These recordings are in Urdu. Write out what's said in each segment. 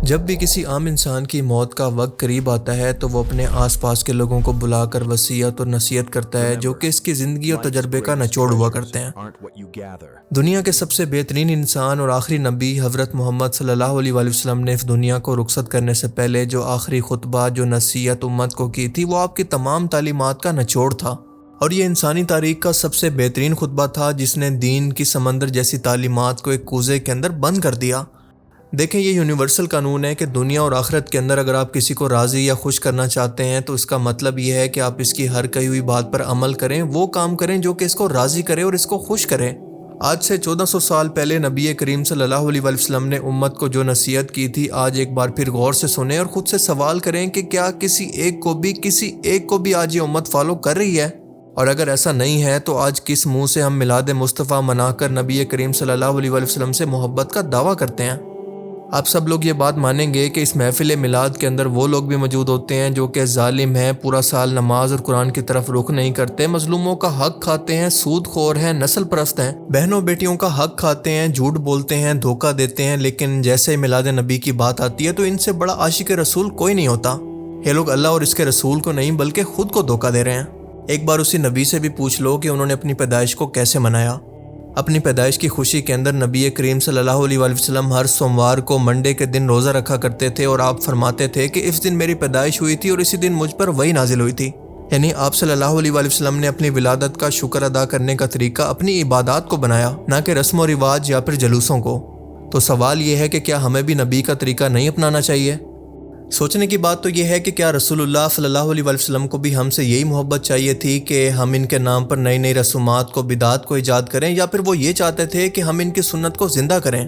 جب بھی کسی عام انسان کی موت کا وقت قریب آتا ہے تو وہ اپنے آس پاس کے لوگوں کو بلا کر وصیت اور نصیحت کرتا ہے جو کہ اس کی زندگی اور تجربے کا نچوڑ ہوا کرتے ہیں۔ دنیا کے سب سے بہترین انسان اور آخری نبی حضرت محمد صلی اللہ علیہ وآلہ وسلم نے اس دنیا کو رخصت کرنے سے پہلے جو آخری خطبہ جو نصیحت امت کو کی تھی وہ آپ کی تمام تعلیمات کا نچوڑ تھا، اور یہ انسانی تاریخ کا سب سے بہترین خطبہ تھا جس نے دین کی سمندر جیسی تعلیمات کو ایک کوزے کے اندر بند کر دیا۔ دیکھیں، یہ یونیورسل قانون ہے کہ دنیا اور آخرت کے اندر اگر آپ کسی کو راضی یا خوش کرنا چاہتے ہیں تو اس کا مطلب یہ ہے کہ آپ اس کی ہر کہی ہوئی بات پر عمل کریں، وہ کام کریں جو کہ اس کو راضی کرے اور اس کو خوش کرے۔ آج سے 1400 سال پہلے نبی کریم صلی اللہ علیہ وآلہ وسلم نے امت کو جو نصیحت کی تھی آج ایک بار پھر غور سے سنیں اور خود سے سوال کریں کہ کیا کسی ایک کو بھی آج یہ امت فالو کر رہی ہے؟ اور اگر ایسا نہیں ہے تو آج کس منہ سے ہم میلاد مصطفیٰ منا کر نبی کریم صلی اللہ علیہ وآلہ وسلم سے محبت کا دعویٰ کرتے ہیں؟ آپ سب لوگ یہ بات مانیں گے کہ اس محفل میلاد کے اندر وہ لوگ بھی موجود ہوتے ہیں جو کہ ظالم ہیں، پورا سال نماز اور قرآن کی طرف رخ نہیں کرتے، مظلوموں کا حق کھاتے ہیں، سود خور ہیں، نسل پرست ہیں، بہنوں بیٹیوں کا حق کھاتے ہیں، جھوٹ بولتے ہیں، دھوکہ دیتے ہیں، لیکن جیسے میلاد نبی کی بات آتی ہے تو ان سے بڑا عاشق رسول کوئی نہیں ہوتا۔ یہ لوگ اللہ اور اس کے رسول کو نہیں بلکہ خود کو دھوکہ دے رہے ہیں۔ ایک بار اسی نبی سے بھی پوچھ لو کہ انہوں نے اپنی پیدائش کو کیسے منایا۔ اپنی پیدائش کی خوشی کے اندر نبی کریم صلی اللہ علیہ وآلہ وسلم ہر سوموار کو منڈے کے دن روزہ رکھا کرتے تھے، اور آپ فرماتے تھے کہ اس دن میری پیدائش ہوئی تھی اور اسی دن مجھ پر وحی نازل ہوئی تھی۔ یعنی آپ صلی اللہ علیہ وآلہ وسلم نے اپنی ولادت کا شکر ادا کرنے کا طریقہ اپنی عبادات کو بنایا، نہ کہ رسم و رواج یا پھر جلوسوں کو۔ تو سوال یہ ہے کہ کیا ہمیں بھی نبی کا طریقہ نہیں اپنانا چاہیے؟ سوچنے کی بات تو یہ ہے کہ کیا رسول اللہ صلی اللہ علیہ وآلہ وسلم کو بھی ہم سے یہی محبت چاہیے تھی کہ ہم ان کے نام پر نئی رسومات کو، بدعات کو ایجاد کریں، یا پھر وہ یہ چاہتے تھے کہ ہم ان کی سنت کو زندہ کریں؟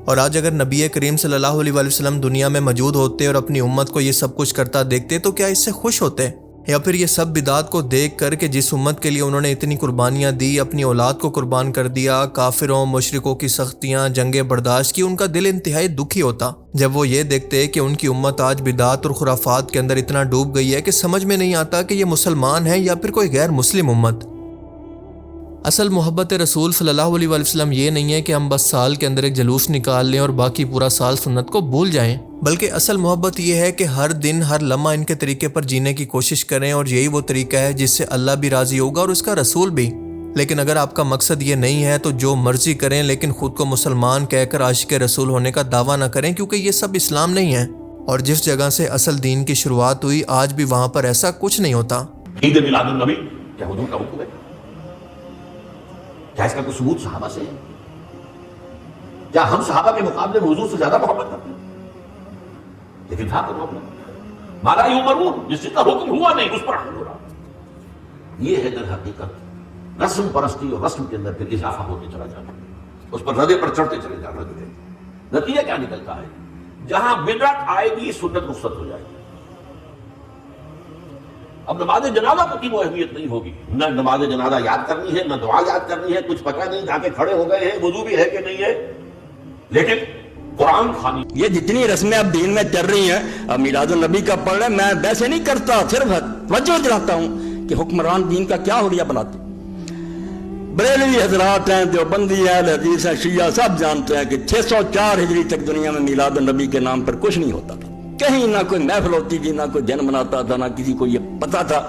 اور آج اگر نبی کریم صلی اللہ علیہ وآلہ وسلم دنیا میں موجود ہوتے اور اپنی امت کو یہ سب کچھ کرتا دیکھتے تو کیا اس سے خوش ہوتے؟ یا پھر یہ سب بدعات کو دیکھ کر کہ جس امت کے لیے انہوں نے اتنی قربانیاں دی، اپنی اولاد کو قربان کر دیا، کافروں مشرکوں کی سختیاں، جنگیں برداشت کی، ان کا دل انتہائی دکھی ہوتا جب وہ یہ دیکھتے کہ ان کی امت آج بدعات اور خرافات کے اندر اتنا ڈوب گئی ہے کہ سمجھ میں نہیں آتا کہ یہ مسلمان ہے یا پھر کوئی غیر مسلم امت۔ اصل محبت رسول صلی اللہ علیہ وآلہ وسلم یہ نہیں ہے کہ ہم بس سال کے اندر ایک جلوس نکال لیں اور باقی پورا سال سنت کو بھول جائیں، بلکہ اصل محبت یہ ہے کہ ہر دن ہر لمحہ ان کے طریقے پر جینے کی کوشش کریں، اور یہی وہ طریقہ ہے جس سے اللہ بھی راضی ہوگا اور اس کا رسول بھی۔ لیکن اگر آپ کا مقصد یہ نہیں ہے تو جو مرضی کریں، لیکن خود کو مسلمان کہہ کر عاشق رسول ہونے کا دعویٰ نہ کریں، کیونکہ یہ سب اسلام نہیں ہے، اور جس جگہ سے اصل دین کی شروعات ہوئی آج بھی وہاں پر ایسا کچھ نہیں ہوتا۔ عید میلاد النبی کیا حضور کا حکم ہے؟ کیا اس کا کوئی ثبوت صحابہ سے ہے؟ کیا ہم صحابہ کے مقابلے میں حضور سے زیادہ محبت کرتے ہیں؟ لیکن تھا تو محبت مالا یؤمرون، جس چیز کا حکم ہوا نہیں اس پر عمل ہو رہا۔ یہ ہے در حقیقت رسم پرستی، اور رسم کے اندر پھر اضافہ ہوتے چلا جاتا ہے، اس پر ردے پر چڑھتے چلے جانا جو ہے۔ نتیجہ کیا نکلتا ہے؟ جہاں بدعت آئے گی سنت رخصت ہو جائے گی۔ اب نماز جنازہ کی وہ اہمیت نہیں ہوگی، نہ نماز جنازہ یاد کرنی ہے، نہ دعا یاد کرنی ہے، کچھ پتہ نہیں، جا کے کھڑے ہو گئے ہیں، وضو بھی ہے کہ نہیں ہے، لیکن قرآن خوانی۔ یہ جتنی رسمیں اب دین میں چل رہی ہیں، اب میلاد النبی کا پڑھ رہے، میں ویسے نہیں کرتا، صرف توجہ دلاتا ہوں کہ حکمران دین کا کیا حلیہ بناتے۔ بریلوی حضرات ہیں، دیوبندی اہل حدیث ہیں، شیعہ سب جانتے ہیں کہ 604 ہجری تک دنیا میں میلاد النبی کے نام پر کچھ نہیں ہوتا تھا، کہیں نہ کوئی محفل ہوتی تھی، نہ کوئی دن مناتا تھا، نہ کسی کو یہ پتا تھا۔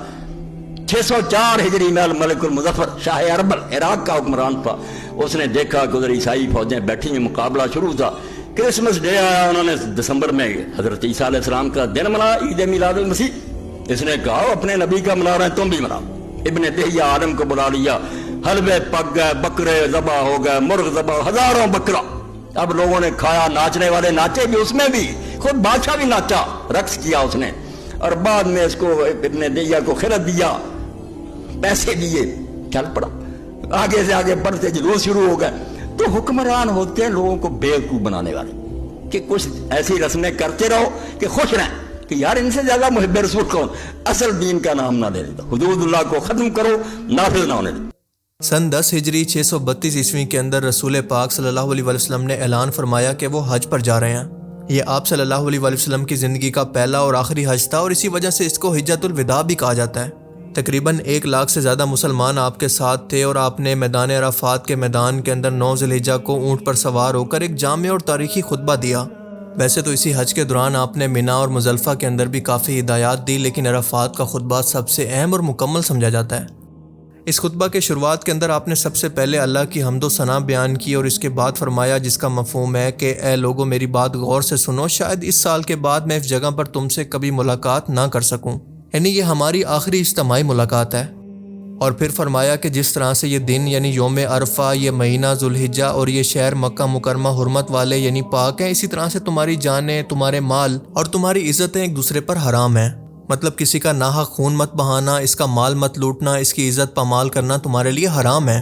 604 ہجری میں الملک المظفر شاہ اربل عراق کا حکمران تھا، اس نے دیکھا کہ ادھر عیسائی فوجیں بیٹھی ہیں، مقابلہ شروع تھا۔ کرسمس ڈے آیا، انہوں نے دسمبر میں حضرت عیسیٰ علیہ السلام کا دن منایا، عید میلاد المسیح۔ اس نے کہا اپنے نبی کا منا رہے ہیں، تم بھی مناؤ۔ ابن دہیہ عالم کو بلا لیا، حلوے پک گئے، بکرے ذبح ہو گئے، مرغ ذبح، ہزاروں بکرا۔ اب لوگوں نے کھایا، ناچنے والے ناچے بھی، اس میں بھی خود بادشاہ بھی ناچا، رقص کیا اس نے، اور بعد میں اس کو ابن دہیہ کو خلعت دیا، پیسے دیے، چل پڑا۔ آگے سے آگے بڑھتے جلوس شروع ہو گئے۔ تو حکمران ہوتے ہیں لوگوں کو بیوقوف بنانے والے، کہ کچھ ایسی رسمیں کرتے رہو کہ خوش رہیں کہ یار ان سے زیادہ محب رسول کون، اصل دین کا نام نہ لے لیتا، حدود اللہ کو ختم کرو، نافذ نہ ہونے دو۔ سن 10 ہجری 632 عیسوی کے اندر رسول پاک صلی اللہ علیہ وآلہ وسلم نے اعلان فرمایا کہ وہ حج پر جا رہے ہیں۔ یہ آپ صلی اللہ علیہ وآلہ وسلم کی زندگی کا پہلا اور آخری حج تھا، اور اسی وجہ سے اس کو حجۃ الوداع بھی کہا جاتا ہے۔ تقریباً 1 لاکھ سے زیادہ مسلمان آپ کے ساتھ تھے، اور آپ نے میدان عرفات کے میدان کے اندر 9 ذی الحجہ کو اونٹ پر سوار ہو کر ایک جامع اور تاریخی خطبہ دیا۔ ویسے تو اسی حج کے دوران آپ نے مینا اور مزدلفہ کے اندر بھی کافی ہدایات دی، لیکن عرفات کا خطبہ سب سے اہم اور مکمل سمجھا جاتا ہے۔ اس خطبہ کے شروعات کے اندر آپ نے سب سے پہلے اللہ کی حمد و ثنا بیان کی اور اس کے بعد فرمایا، جس کا مفہوم ہے کہ اے لوگو میری بات غور سے سنو، شاید اس سال کے بعد میں اس جگہ پر تم سے کبھی ملاقات نہ کر سکوں، یعنی یہ ہماری آخری اجتماعی ملاقات ہے۔ اور پھر فرمایا کہ جس طرح سے یہ دن یعنی یوم عرفہ، یہ مہینہ ذوالحجہ اور یہ شہر مکہ مکرمہ حرمت والے یعنی پاک ہیں، اسی طرح سے تمہاری جانیں، تمہارے مال اور تمہاری عزتیں ایک دوسرے پر حرام ہیں۔ مطلب کسی کا ناحق خون مت بہانا، اس کا مال مت لوٹنا، اس کی عزت پامال کرنا تمہارے لیے حرام ہے۔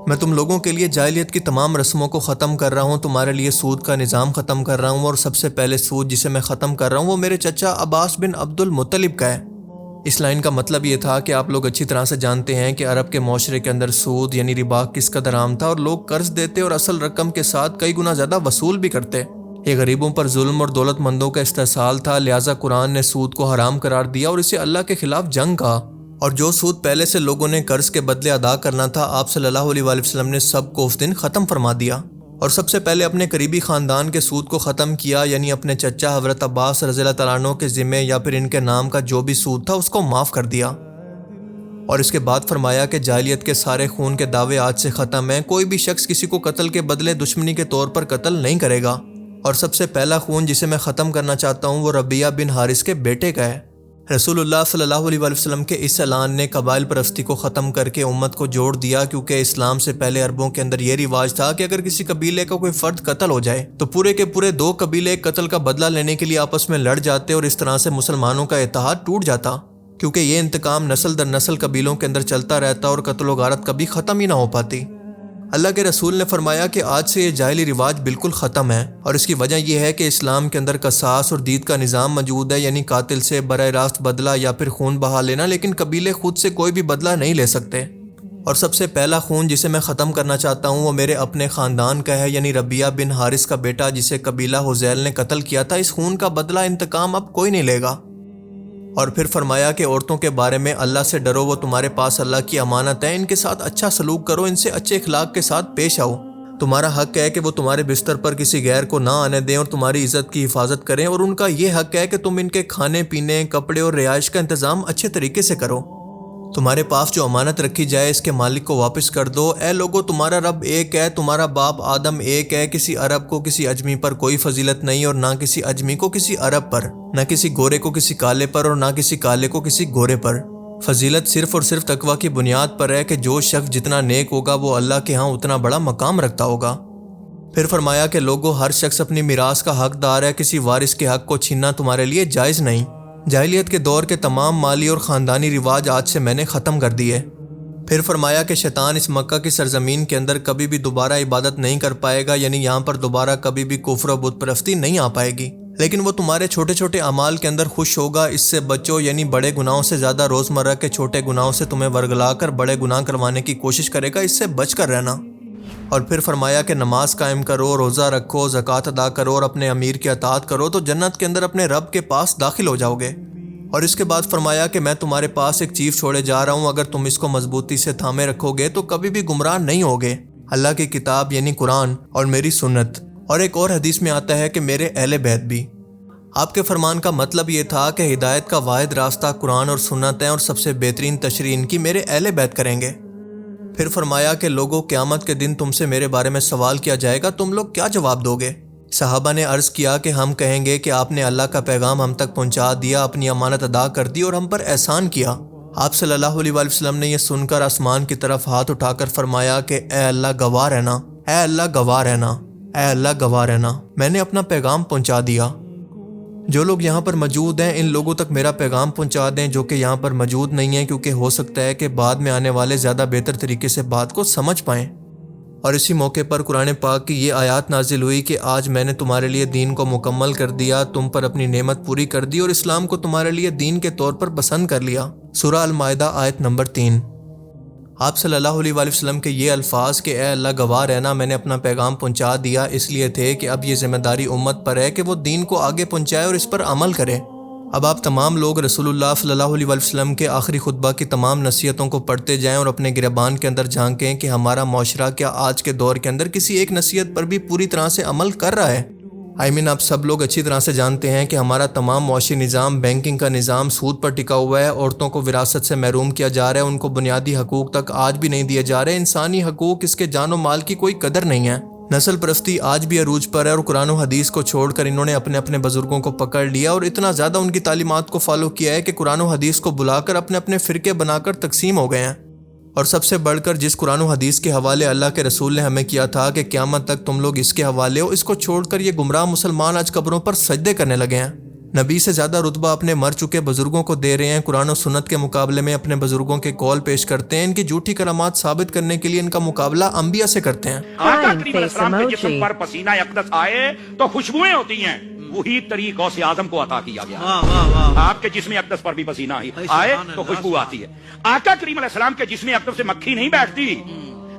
میں تم لوگوں کے لیے جاہلیت کی تمام رسموں کو ختم کر رہا ہوں، تمہارے لیے سود کا نظام ختم کر رہا ہوں، اور سب سے پہلے سود جسے میں ختم کر رہا ہوں وہ میرے چچا عباس بن عبد المطلب کا ہے۔ اس لائن کا مطلب یہ تھا کہ آپ لوگ اچھی طرح سے جانتے ہیں کہ عرب کے معاشرے کے اندر سود یعنی ربا کس قدر عام تھا، اور لوگ قرض دیتے اور اصل رقم کے ساتھ کئی گنا زیادہ وصول بھی کرتے۔ یہ غریبوں پر ظلم اور دولت مندوں کا استحصال تھا، لہٰذا قرآن نے سود کو حرام قرار دیا اور اسے اللہ کے خلاف جنگ کہا۔ اور جو سود پہلے سے لوگوں نے قرض کے بدلے ادا کرنا تھا، آپ صلی اللہ علیہ وآلہ وسلم نے سب کو اس دن ختم فرما دیا، اور سب سے پہلے اپنے قریبی خاندان کے سود کو ختم کیا، یعنی اپنے چچا حضرت عباس رضی اللہ تعالیٰ عنہ کے ذمے یا پھر ان کے نام کا جو بھی سود تھا اس کو معاف کر دیا۔ اور اس کے بعد فرمایا کہ جاہلیت کے سارے خون کے دعوے آج سے ختم ہیں، کوئی بھی شخص کسی کو قتل کے بدلے دشمنی کے طور پر قتل نہیں کرے گا، اور سب سے پہلا خون جسے میں ختم کرنا چاہتا ہوں وہ ربیہ بن حارث کے بیٹے کا ہے۔ رسول اللہ صلی اللہ علیہ وآلہ وسلم کے اس اعلان نے قبائل پرستی کو ختم کر کے امت کو جوڑ دیا، کیونکہ اسلام سے پہلے عربوں کے اندر یہ رواج تھا کہ اگر کسی قبیلے کا کوئی فرد قتل ہو جائے تو پورے کے پورے دو قبیلے قتل کا بدلہ لینے کے لیے آپس میں لڑ جاتے، اور اس طرح سے مسلمانوں کا اتحاد ٹوٹ جاتا، کیونکہ یہ انتقام نسل در نسل قبیلوں کے اندر چلتا رہتا اور قتل و غارت کبھی ختم ہی نہ ہو پاتی۔ اللہ کے رسول نے فرمایا کہ آج سے یہ جاہلی رواج بالکل ختم ہے، اور اس کی وجہ یہ ہے کہ اسلام کے اندر قصاص اور دید کا نظام موجود ہے، یعنی قاتل سے براہ راست بدلہ یا پھر خون بہا لینا، لیکن قبیلے خود سے کوئی بھی بدلہ نہیں لے سکتے۔ اور سب سے پہلا خون جسے میں ختم کرنا چاہتا ہوں وہ میرے اپنے خاندان کا ہے، یعنی ربیہ بن حارث کا بیٹا جسے قبیلہ حذیل نے قتل کیا تھا۔ اس خون کا بدلہ انتقام اب کوئی نہیں لے گا۔ اور پھر فرمایا کہ عورتوں کے بارے میں اللہ سے ڈرو، وہ تمہارے پاس اللہ کی امانت ہے، ان کے ساتھ اچھا سلوک کرو، ان سے اچھے اخلاق کے ساتھ پیش آؤ۔ تمہارا حق ہے کہ وہ تمہارے بستر پر کسی غیر کو نہ آنے دیں اور تمہاری عزت کی حفاظت کریں، اور ان کا یہ حق ہے کہ تم ان کے کھانے پینے، کپڑے اور رہائش کا انتظام اچھے طریقے سے کرو۔ تمہارے پاس جو امانت رکھی جائے اس کے مالک کو واپس کر دو۔ اے لوگو تمہارا رب ایک ہے، تمہارا باپ آدم ایک ہے، کسی عرب کو کسی اجمی پر کوئی فضیلت نہیں، اور نہ کسی اجمی کو کسی عرب پر، نہ کسی گورے کو کسی کالے پر، اور نہ کسی کالے کو کسی گورے پر۔ فضیلت صرف اور صرف تقویٰ کی بنیاد پر ہے کہ جو شخص جتنا نیک ہوگا وہ اللہ کے ہاں اتنا بڑا مقام رکھتا ہوگا۔ پھر فرمایا کہ لوگو ہر شخص اپنی میراث کا حقدار ہے، کسی وارث کے حق کو چھیننا تمہارے لیے جائز نہیں۔ جاہلیت کے دور کے تمام مالی اور خاندانی رواج آج سے میں نے ختم کر دیے۔ پھر فرمایا کہ شیطان اس مکہ کی سرزمین کے اندر کبھی بھی دوبارہ عبادت نہیں کر پائے گا، یعنی یہاں پر دوبارہ کبھی بھی کفر و بت پرستی نہیں آ پائے گی، لیکن وہ تمہارے چھوٹے چھوٹے اعمال کے اندر خوش ہوگا۔ اس سے بچو، یعنی بڑے گناہوں سے زیادہ روزمرہ کے چھوٹے گناہوں سے تمہیں ورگلا کر بڑے گناہ کروانے کی کوشش کرے گا، اس سے بچ کر رہنا۔ اور پھر فرمایا کہ نماز قائم کرو، روزہ رکھو، زکوٰۃ ادا کرو اور اپنے امیر کی اطاعت کرو تو جنت کے اندر اپنے رب کے پاس داخل ہو جاؤ گے۔ اور اس کے بعد فرمایا کہ میں تمہارے پاس ایک چیز چھوڑے جا رہا ہوں، اگر تم اس کو مضبوطی سے تھامے رکھو گے تو کبھی بھی گمراہ نہیں ہوگے، اللہ کی کتاب یعنی قرآن اور میری سنت۔ اور ایک اور حدیث میں آتا ہے کہ میرے اہل بیت بھی۔ آپ کے فرمان کا مطلب یہ تھا کہ ہدایت کا واحد راستہ قرآن اور سنت ہے، اور سب سے بہترین تشریح ان کی میرے اہل بیت کریں گے۔ پھر فرمایا کہ لوگوں قیامت کے دن تم سے میرے بارے میں سوال کیا جائے گا، تم لوگ کیا جواب دو گے؟ صحابہ نے عرض کیا کہ ہم کہیں گے کہ آپ نے اللہ کا پیغام ہم تک پہنچا دیا، اپنی امانت ادا کر دی اور ہم پر احسان کیا۔ آپ صلی اللہ علیہ وآلہ وسلم نے یہ سن کر آسمان کی طرف ہاتھ اٹھا کر فرمایا کہ اے اللہ گواہ رہنا، اے اللہ گواہ رہنا، اے اللہ گواہ رہنا، میں نے اپنا پیغام پہنچا دیا۔ جو لوگ یہاں پر موجود ہیں ان لوگوں تک میرا پیغام پہنچا دیں جو کہ یہاں پر موجود نہیں ہیں، کیونکہ ہو سکتا ہے کہ بعد میں آنے والے زیادہ بہتر طریقے سے بات کو سمجھ پائیں۔ اور اسی موقع پر قرآن پاک کی یہ آیات نازل ہوئی کہ آج میں نے تمہارے لیے دین کو مکمل کر دیا، تم پر اپنی نعمت پوری کر دی اور اسلام کو تمہارے لیے دین کے طور پر پسند کر لیا۔ سورہ المائدہ آیت نمبر 3۔ آپ صلی اللہ علیہ وآلہ وسلم کے یہ الفاظ کہ اے اللہ گواہ رہنا، میں نے اپنا پیغام پہنچا دیا، اس لیے تھے کہ اب یہ ذمہ داری امت پر ہے کہ وہ دین کو آگے پہنچائے اور اس پر عمل کرے۔ اب آپ تمام لوگ رسول اللہ صلی اللہ علیہ وآلہ وسلم کے آخری خطبہ کی تمام نصیحتوں کو پڑھتے جائیں اور اپنے گریبان کے اندر جھانکیں کہ ہمارا معاشرہ کیا آج کے دور کے اندر کسی ایک نصیحت پر بھی پوری طرح سے عمل کر رہا ہے۔ آپ سب لوگ اچھی طرح سے جانتے ہیں کہ ہمارا تمام معاشی نظام، بینکنگ کا نظام سود پر ٹکا ہوا ہے. عورتوں کو وراثت سے محروم کیا جا رہا ہے، ان کو بنیادی حقوق تک آج بھی نہیں دیے جا رہے. انسانی حقوق، اس کے جان و مال کی کوئی قدر نہیں ہے. نسل پرستی آج بھی عروج پر ہے، اور قرآن و حدیث کو چھوڑ کر انہوں نے اپنے اپنے بزرگوں کو پکڑ لیا اور اتنا زیادہ ان کی تعلیمات کو فالو کیا ہے کہ قرآن و حدیث کو بلا کر اپنے اپنے فرقے بنا کر تقسیم ہو گئے ہیں. اور سب سے بڑھ کر جس قرآن و حدیث کے حوالے اللہ کے رسول نے ہمیں کیا تھا کہ قیامت تک تم لوگ اس کے حوالے ہو، اس کو چھوڑ کر یہ گمراہ مسلمان آج قبروں پر سجدے کرنے لگے ہیں. نبی سے زیادہ رتبہ اپنے مر چکے بزرگوں کو دے رہے ہیں. قرآن و سنت کے مقابلے میں اپنے بزرگوں کے قول پیش کرتے ہیں. ان کی جھوٹی کرامات ثابت کرنے کے لیے ان کا مقابلہ انبیاء سے کرتے ہیں. آقا کریم علیہ السلام کے جسم پر پسینہ اقدس آئے تو خوشبوئیں ہوتی ہیں، وہی طریق غوث اعظم کو عطا کیا گیا. آپ کے جسم اقدس پر بھی پسینہ آئے تو خوشبو آتی ہے. آقا کریم علیہ السلام کے جسم اقدس سے مکھی نہیں بیٹھتی.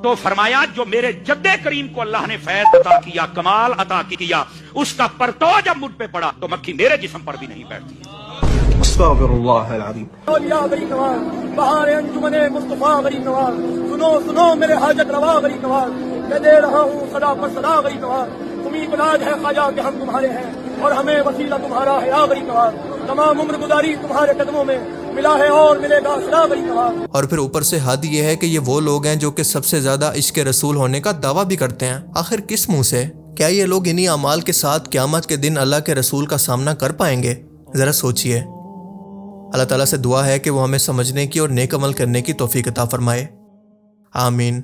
تو فرمایا جو میرے جد کریم کو اللہ نے فیض عطا کیا، کمال عطا کیا، اس کا پرتو جب مجھ پہ پڑا تو مکھی میرے جسم پر بھی نہیں بیٹھتی. استغفر اللہ العظیم. بہار انجمن مصطفیٰ غریب نواز، سنو سنو میرے حاجت روا غریب نواز، میں دے رہا ہوں صدا پر صدا غریب نواز. تمہیں بلاج ہے خواجہ کہ ہم تمہارے ہیں، اور ہمیں وسیلہ تمہارا ہے یا غریب نواز. تمام عمر گزاری تمہارے قدموں میں، ملا ہے اور ملے گا صدا غریب نواز. اور پھر اوپر سے حد یہ ہے کہ یہ وہ لوگ ہیں جو کہ سب سے زیادہ عشق رسول ہونے کا دعویٰ بھی کرتے ہیں. آخر کس منہ سے؟ کیا یہ لوگ انہی اعمال کے ساتھ قیامت کے دن اللہ کے رسول کا سامنا کر پائیں گے؟ ذرا سوچئے. اللہ تعالیٰ سے دعا ہے کہ وہ ہمیں سمجھنے کی اور نیک عمل کرنے کی توفیق عطا فرمائے. آمین.